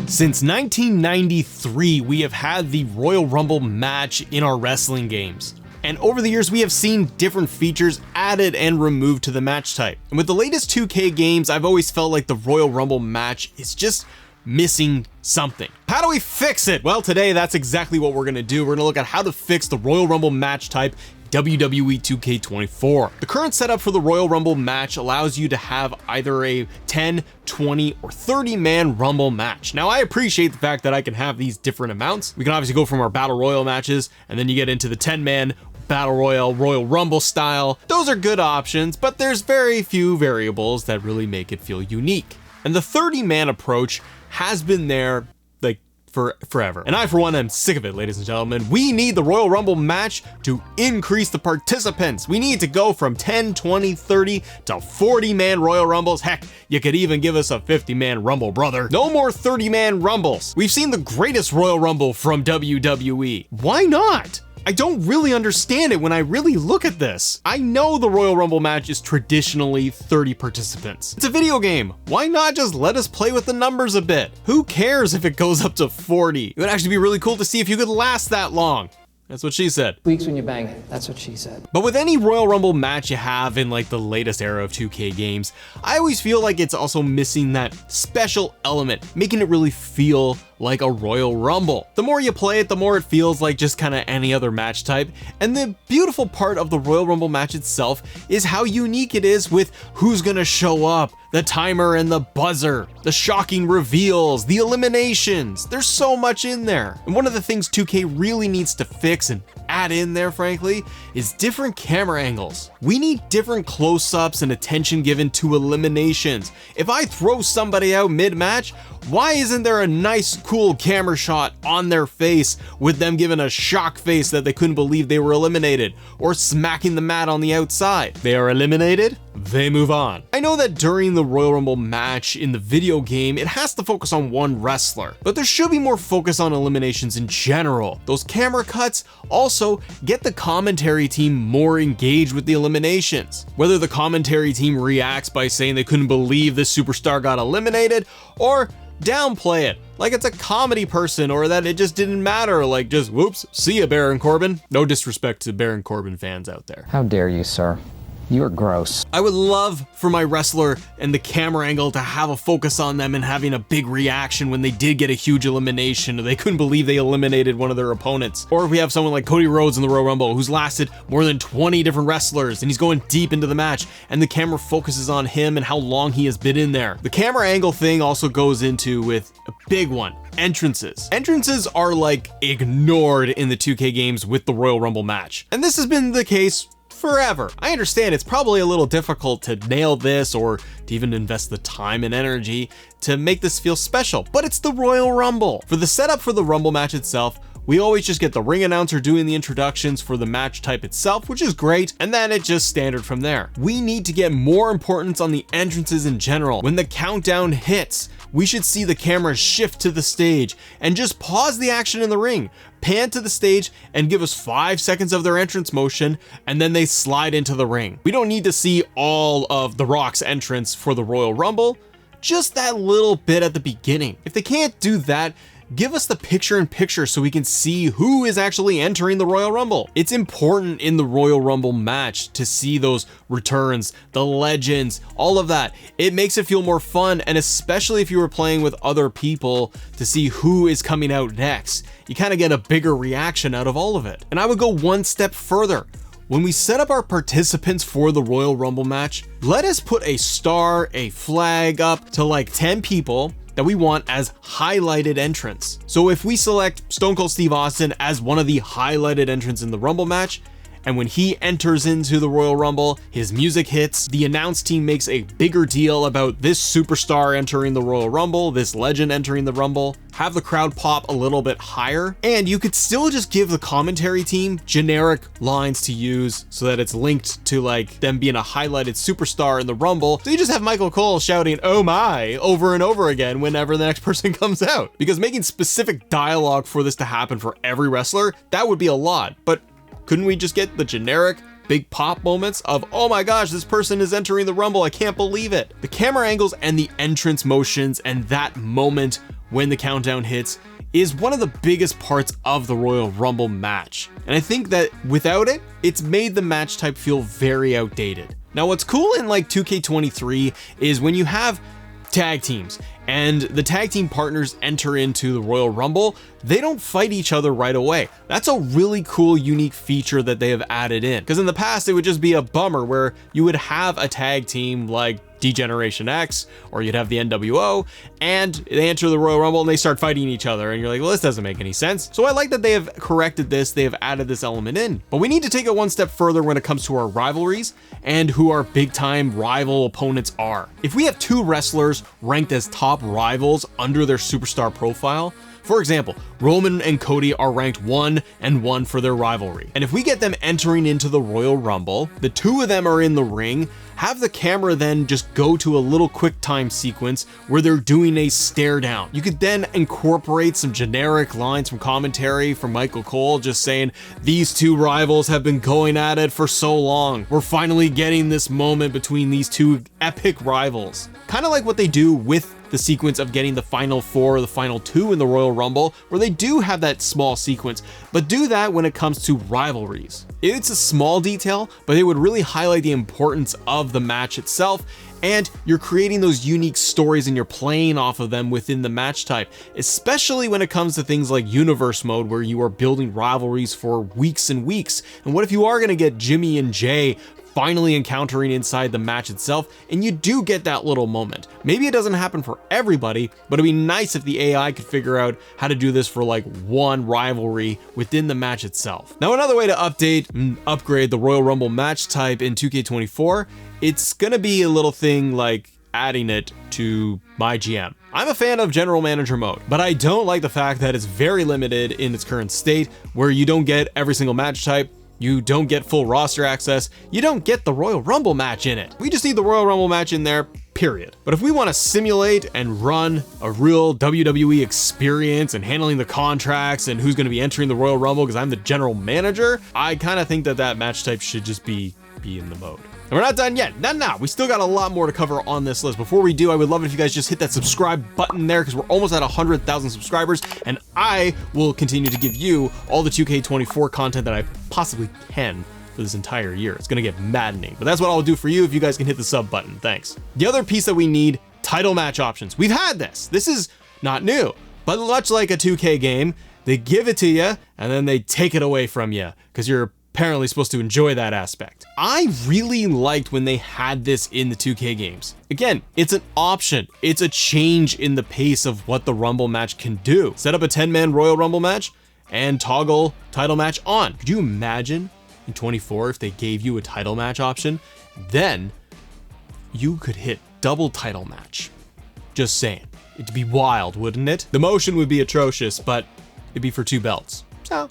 Since 1993, we have had the Royal Rumble match in our wrestling games. And over the years, we have seen different features added and removed to the match type. And with the latest 2K games, I've always felt like the Royal Rumble match is just missing something. How do we fix it? Well, today that's exactly what we're gonna do. We're gonna look at how to fix the Royal Rumble match type WWE 2K24. The current setup for the Royal Rumble match allows you to have either a 10, 20, or 30-man Rumble match. Now, I appreciate the fact that I can have these different amounts. We can obviously go from our Battle Royal matches, and then you get into the 10-man Battle Royal, Royal Rumble style. Those are good options, but there's very few variables that really make it feel unique. And the 30-man approach has been there for forever. And I, for one, am sick of it, ladies and gentlemen. We need the Royal Rumble match to increase the participants. We need to go from 10, 20, 30 to 40-man Royal Rumbles. Heck, you could even give us a 50-man Rumble, brother. No more 30-man Rumbles. We've seen the greatest Royal Rumble from WWE. Why not? I don't really understand it when I really look at this. I know the Royal Rumble match is traditionally 30 participants. It's a video game. Why not just let us play with the numbers a bit? Who cares if it goes up to 40? It would actually be really cool to see if you could last that long. That's what she said. Weeks when you bang it, that's what she said. But with any Royal Rumble match you have in like the latest era of 2K games, I always feel like it's also missing that special element, making it really feel like a Royal Rumble. The more you play it, the more it feels like just kind of any other match type. And the beautiful part of the Royal Rumble match itself is how unique it is with who's gonna show up, the timer and the buzzer, the shocking reveals, the eliminations. There's so much in there. And one of the things 2K really needs to fix and add in there, frankly, is different camera angles. We need different close-ups and attention given to eliminations. If I throw somebody out mid-match, why isn't there a nice, cool camera shot on their face with them giving a shock face that they couldn't believe they were eliminated, or smacking the mat on the outside? They are eliminated, they move on. I know that during the Royal Rumble match in the video game, it has to focus on one wrestler, but there should be more focus on eliminations in general. Those camera cuts also get the commentary team more engaged with the eliminations. Whether the commentary team reacts by saying they couldn't believe this superstar got eliminated, or downplay it like it's a comedy person, or that it just didn't matter, like just whoops, see ya, Baron Corbin. No disrespect to Baron Corbin fans out there. How dare you, sir? You are gross. I would love for my wrestler and the camera angle to have a focus on them and having a big reaction when they did get a huge elimination, or they couldn't believe they eliminated one of their opponents. Or if we have someone like Cody Rhodes in the Royal Rumble who's lasted more than 20 different wrestlers and he's going deep into the match and the camera focuses on him and how long he has been in there. The camera angle thing also goes into with a big one. Entrances. Entrances are like ignored in the 2K games with the Royal Rumble match. And this has been the case forever. I understand it's probably a little difficult to nail this or to even invest the time and energy to make this feel special, but it's the Royal Rumble. For the setup for the Rumble match itself, we always just get the ring announcer doing the introductions for the match type itself, which is great, and then it's just standard from there. We need to get more importance on the entrances in general. When the countdown hits, we should see the camera shift to the stage and just pause the action in the ring, pan to the stage and give us 5 seconds of their entrance motion, and then they slide into the ring. We don't need to see all of The Rock's entrance for the Royal Rumble, just that little bit at the beginning. If they can't do that, give us the picture-in-picture so we can see who is actually entering the Royal Rumble. It's important in the Royal Rumble match to see those returns, the legends, all of that. It makes it feel more fun, and especially if you were playing with other people to see who is coming out next. You kind of get a bigger reaction out of all of it. And I would go one step further. When we set up our participants for the Royal Rumble match, let us put a star, a flag up to like 10 people that we want as highlighted entrants. So if we select Stone Cold Steve Austin as one of the highlighted entrants in the Rumble match, and when he enters into the Royal Rumble, his music hits, the announce team makes a bigger deal about this superstar entering the Royal Rumble, this legend entering the Rumble, have the crowd pop a little bit higher, and you could still just give the commentary team generic lines to use so that it's linked to like them being a highlighted superstar in the Rumble. So you just have Michael Cole shouting, "Oh my," over and over again whenever the next person comes out. Because making specific dialogue for this to happen for every wrestler, that would be a lot. But couldn't we just get the generic big pop moments of, oh my gosh, this person is entering the Rumble, I can't believe it? The camera angles and the entrance motions and that moment when the countdown hits is one of the biggest parts of the Royal Rumble match. And I think that without it, it's made the match type feel very outdated. Now, what's cool in like 2K23 is when you have tag teams and the tag team partners enter into the Royal Rumble, they don't fight each other right away. That's a really cool, unique feature that they have added in. Because in the past, it would just be a bummer where you would have a tag team like D-Generation X, or you'd have the NWO, and they enter the Royal Rumble and they start fighting each other, and you're like, well, this doesn't make any sense. So I like that they have corrected this, they have added this element in. But we need to take it one step further when it comes to our rivalries and who our big time rival opponents are. If we have two wrestlers ranked as top rivals under their superstar profile, for example, Roman and Cody are ranked 1 and 1 for their rivalry. And if we get them entering into the Royal Rumble, the two of them are in the ring, have the camera then just go to a little quick time sequence where they're doing a stare down. You could then incorporate some generic lines from commentary from Michael Cole just saying, these two rivals have been going at it for so long. We're finally getting this moment between these two epic rivals. Kind of like what they do with the sequence of getting the final 4 or the final 2 in the Royal Rumble, where they do have that small sequence, but do that when it comes to rivalries. It's a small detail, but it would really highlight the importance of the match itself, and you're creating those unique stories and you're playing off of them within the match type, especially when it comes to things like universe mode, where you are building rivalries for weeks and weeks. And what if you are going to get Jimmy and Jay finally encountering inside the match itself, and you do get that little moment? Maybe it doesn't happen for everybody, but it'd be nice if the AI could figure out how to do this for like one rivalry within the match itself. Now, another way to update and upgrade the Royal Rumble match type in 2K24, it's gonna be a little thing like adding it to my GM. I'm a fan of general manager mode, but I don't like the fact that it's very limited in its current state, where you don't get every single match type, you don't get full roster access, you don't get the Royal Rumble match in it. We just need the Royal Rumble match in there, period. But if we want to simulate and run a real WWE experience and handling the contracts and who's going to be entering the Royal Rumble because I'm the general manager, I kind of think that that match type should just be in the mode. And we're not done yet. Not now. We still got a lot more to cover on this list. Before we do, I would love it if you guys just hit that subscribe button there, because we're almost at 100,000 subscribers, and I will continue to give you all the 2K24 content that I possibly can for this entire year. It's gonna get maddening, but that's what I'll do for you if you guys can hit the sub button. Thanks. The other piece that we need, title match options. We've had this. This is not new, but much like a 2K game, they give it to you and then they take it away from you because you're apparently supposed to enjoy that aspect. I really liked when they had this in the 2K games. Again, it's an option. It's a change in the pace of what the Rumble match can do. Set up a 10-man Royal Rumble match and toggle title match on. Could you imagine in 24 if they gave you a title match option? Then you could hit double title match. Just saying. It'd be wild, wouldn't it? The motion would be atrocious, but it'd be for 2 belts. So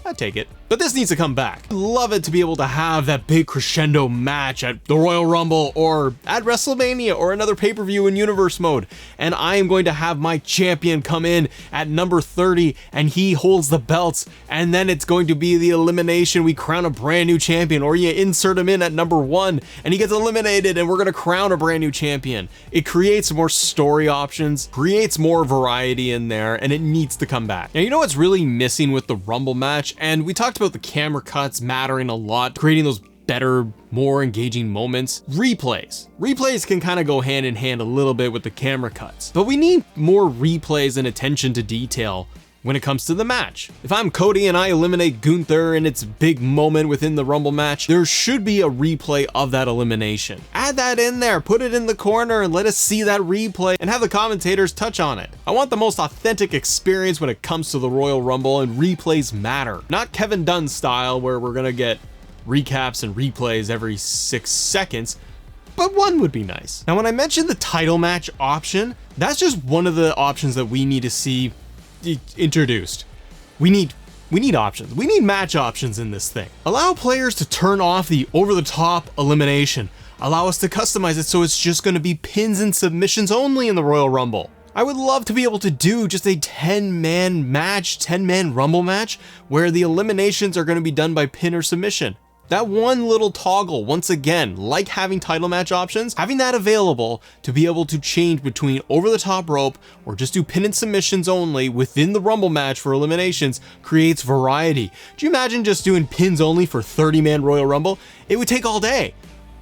I'd take it. But this needs to come back. I'd love it to be able to have that big crescendo match at the Royal Rumble or at WrestleMania or another pay-per-view in universe mode. And I am going to have my champion come in at number 30 and he holds the belts, and then it's going to be the elimination. We crown a brand new champion, or you insert him in at number 1 and he gets eliminated and we're going to crown a brand new champion. It creates more story options, creates more variety in there, and it needs to come back. Now, you know what's really missing with the Rumble match? And we talked about the camera cuts mattering a lot, creating those better, more engaging moments. Replays can kind of go hand in hand a little bit with the camera cuts, but we need more replays and attention to detail when it comes to the match. If I'm Cody and I eliminate Gunther in its big moment within the Rumble match, there should be a replay of that elimination. Add that in there, put it in the corner, and let us see that replay and have the commentators touch on it. I want the most authentic experience when it comes to the Royal Rumble, and replays matter. Not Kevin Dunn style, where we're gonna get recaps and replays every 6 seconds, but one would be nice. Now, when I mentioned the title match option, that's just one of the options that we need to see introduced. We need options. We need match options in this thing. Allow players to turn off the over-the-top elimination. Allow us to customize it so it's just going to be pins and submissions only in the Royal Rumble. I would love to be able to do just a 10-man match, 10-man Rumble match, where the eliminations are going to be done by pin or submission. That one little toggle, once again, like having title match options, having that available to be able to change between over the top rope or just do pin and submissions only within the Rumble match for eliminations creates variety. Do you imagine just doing pins only for 30-man Royal Rumble? It would take all day,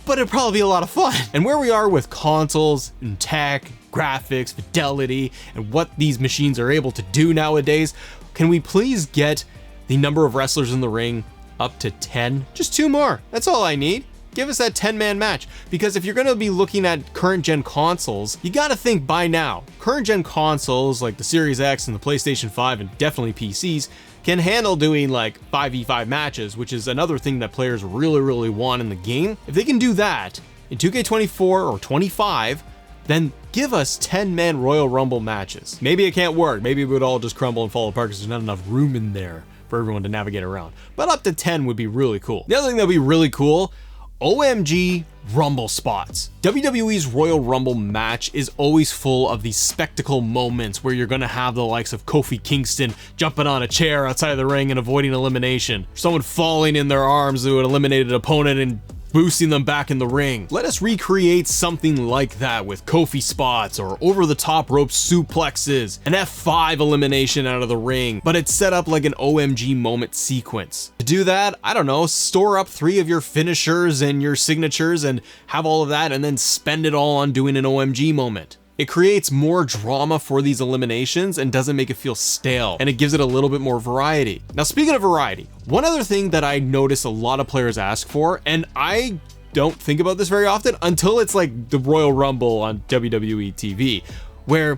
but it'd probably be a lot of fun. And where we are with consoles and tech, graphics, fidelity, and what these machines are able to do nowadays, can we please get the number of wrestlers in the ring up to 10? Just 2 more. That's all I need. Give us that 10-man match. Because if you're going to be looking at current gen consoles, you got to think by now, current gen consoles like the Series X and the PlayStation 5 and definitely PCs can handle doing like 5v5 matches, which is another thing that players really want in the game. If they can do that in 2K24 or 25, then give us 10-man Royal Rumble matches. Maybe it can't work. Maybe it would all just crumble and fall apart because there's not enough room in there for everyone to navigate around. But up to 10 would be really cool. The other thing that would be really cool, OMG Rumble spots. WWE's Royal Rumble match is always full of these spectacle moments where you're gonna have the likes of Kofi Kingston jumping on a chair outside of the ring and avoiding elimination, someone falling in their arms to an eliminated opponent and boosting them back in the ring. Let us recreate something like that with Kofi spots or over-the-top rope suplexes, an F5 elimination out of the ring, but it's set up like an OMG moment sequence. To do that, I don't know, store up 3 of your finishers and your signatures and have all of that and then spend it all on doing an OMG moment. It creates more drama for these eliminations and doesn't make it feel stale, and it gives it a little bit more variety. Now, speaking of variety, one other thing that I notice a lot of players ask for, and I don't think about this very often until it's like the Royal Rumble on WWE TV, where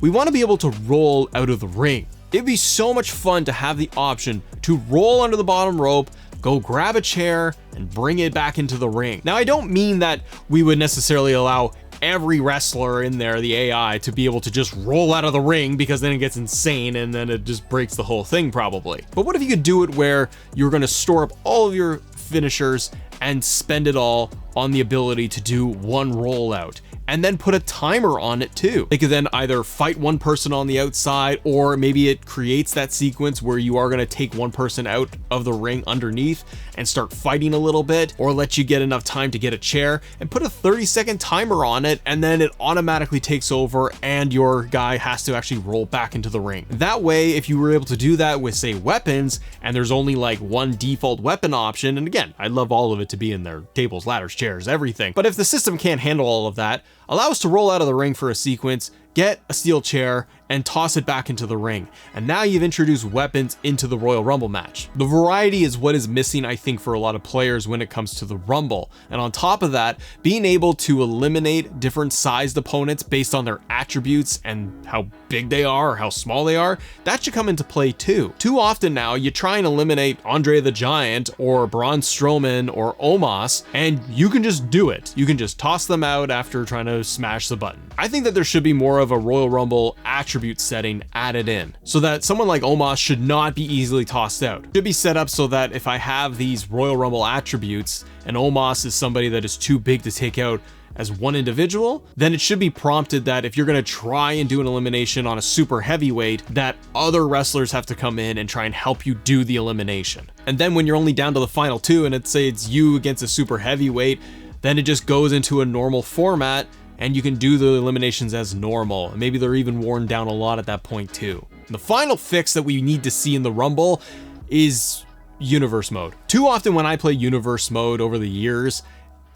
we want to be able to roll out of the ring. It'd be so much fun to have the option to roll under the bottom rope, go grab a chair, and bring it back into the ring. Now, I don't mean that we would necessarily allow every wrestler in there, the AI, to be able to just roll out of the ring, because then it gets insane and then it just breaks the whole thing probably. But what if you could do it where you're going to store up all of your finishers and spend it all on the ability to do one rollout, and then put a timer on it too? They could then either fight one person on the outside, or maybe it creates that sequence where you are going to take one person out of the ring underneath and start fighting a little bit, or let you get enough time to get a chair and put a 30-second timer on it, and then it automatically takes over and your guy has to actually roll back into the ring. That way, if you were able to do that with, say, weapons, and there's only like one default weapon option, and again, I'd love all of it to be in there, tables, ladders, chairs, everything, but if the system can't handle all of that, allow us to roll out of the ring for a sequence, get a steel chair, and toss it back into the ring. And now you've introduced weapons into the Royal Rumble match. The variety is what is missing, I think, for a lot of players when it comes to the Rumble. And on top of that, being able to eliminate different sized opponents based on their attributes and how big they are or how small they are, that should come into play too. Too often now, you try and eliminate Andre the Giant or Braun Strowman or Omos, and you can just do it. You can just toss them out after trying to smash the button. I think that there should be more of a Royal Rumble attribute setting added in, so that someone like Omos should not be easily tossed out. It should be set up so that if I have these Royal Rumble attributes and Omos is somebody that is too big to take out as one individual, then it should be prompted that if you're going to try and do an elimination on a super heavyweight, that other wrestlers have to come in and try and help you do the elimination. And then when you're only down to the final 2 and let's say it's you against a super heavyweight, then it just goes into a normal format and you can do the eliminations as normal. And maybe they're even worn down a lot at that point too. The final fix that we need to see in the Rumble is universe mode. Too often when I play universe mode over the years,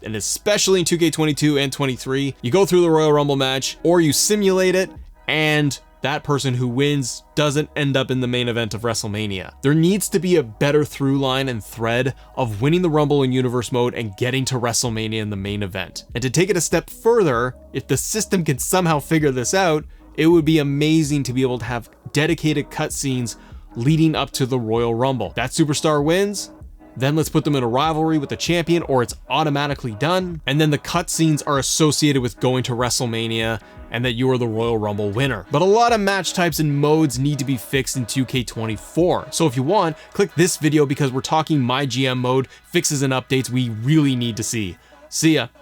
and especially in 2K22 and 23, you go through the Royal Rumble match or you simulate it and that person who wins doesn't end up in the main event of WrestleMania. There needs to be a better through line and thread of winning the Rumble in universe mode and getting to WrestleMania in the main event. And to take it a step further, if the system can somehow figure this out, it would be amazing to be able to have dedicated cutscenes leading up to the Royal Rumble. That superstar wins, then let's put them in a rivalry with the champion, or it's automatically done. And then the cutscenes are associated with going to WrestleMania and that you are the Royal Rumble winner. But a lot of match types and modes need to be fixed in 2K24. So if you want, click this video because we're talking My GM mode, fixes and updates we really need to see. See ya.